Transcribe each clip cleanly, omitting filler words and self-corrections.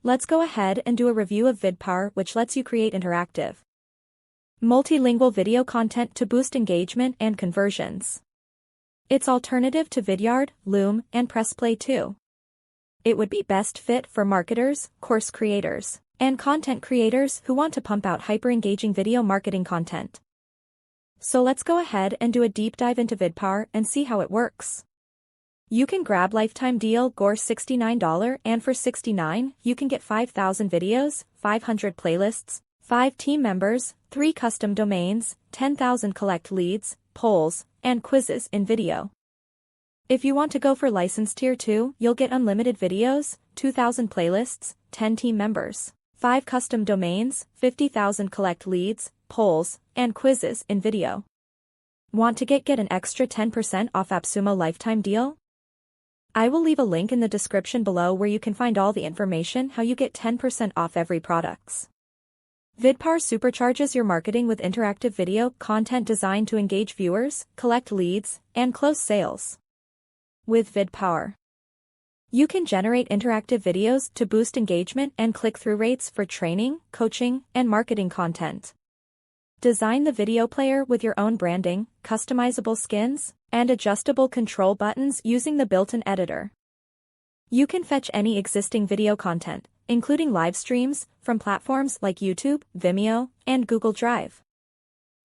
Let's go ahead and do a review of VidPowr, which lets you create interactive, multilingual video content to boost engagement and conversions. It's alternative to Vidyard, Loom, and PressPlay too. It would be best fit for marketers, course creators, and content creators who want to pump out hyper-engaging video marketing content. So let's go ahead and do a deep dive into VidPowr and see how it works. You can grab lifetime deal Gore $69, and for $69, you can get 5,000 videos, 500 playlists, 5 team members, 3 custom domains, 10,000 collect leads, polls, and quizzes in video. If you want to go for license tier 2, you'll get unlimited videos, 2,000 playlists, 10 team members, 5 custom domains, 50,000 collect leads, polls, and quizzes in video. Want to get an extra 10% off Appsumo lifetime deal? I will leave a link in the description below where you can find all the information how you get 10% off every products. VidPowr supercharges your marketing with interactive video content designed to engage viewers, collect leads, and close sales. With VidPowr, you can generate interactive videos to boost engagement and click-through rates for training, coaching, and marketing content. Design the video player with your own branding, customizable skins, and adjustable control buttons using the built-in editor. You can fetch any existing video content, including live streams, from platforms like YouTube, Vimeo, and Google Drive.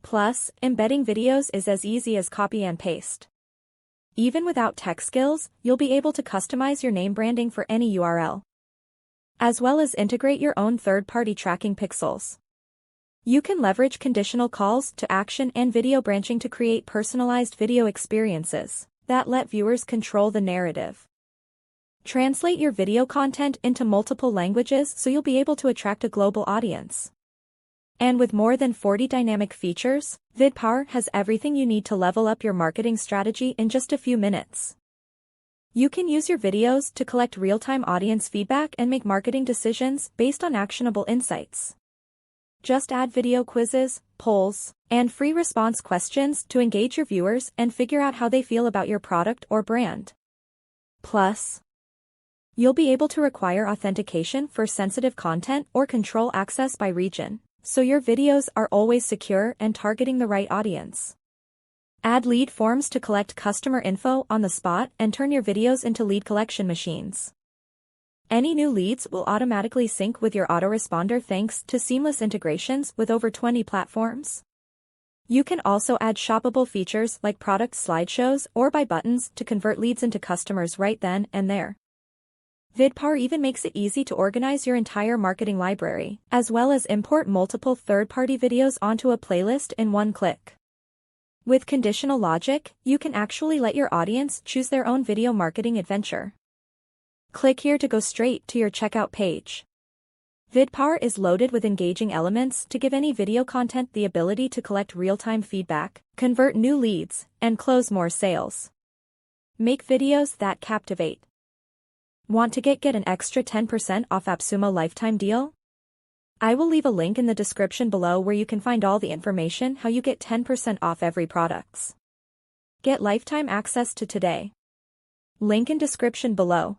Plus, embedding videos is as easy as copy and paste. Even without tech skills, you'll be able to customize your name branding for any URL, as well as integrate your own third-party tracking pixels. You can leverage conditional calls to action and video branching to create personalized video experiences that let viewers control the narrative. Translate your video content into multiple languages so you'll be able to attract a global audience. And with more than 40 dynamic features, VidPowr has everything you need to level up your marketing strategy in just a few minutes. You can use your videos to collect real-time audience feedback and make marketing decisions based on actionable insights. Just add video quizzes, polls, and free response questions to engage your viewers and figure out how they feel about your product or brand. Plus, you'll be able to require authentication for sensitive content or control access by region, so your videos are always secure and targeting the right audience. Add lead forms to collect customer info on the spot and turn your videos into lead collection machines. Any new leads will automatically sync with your autoresponder thanks to seamless integrations with over 20 platforms. You can also add shoppable features like product slideshows or buy buttons to convert leads into customers right then and there. VidPowr even makes it easy to organize your entire marketing library, as well as import multiple third-party videos onto a playlist in one click. With conditional logic, you can actually let your audience choose their own video marketing adventure. Click here to go straight to your checkout page. VidPowr is loaded with engaging elements to give any video content the ability to collect real-time feedback, convert new leads, and close more sales. Make videos that captivate. Want to get an extra 10% off Appsumo lifetime deal? I will leave a link in the description below where you can find all the information how you get 10% off every products. Get lifetime access to today. Link in description below.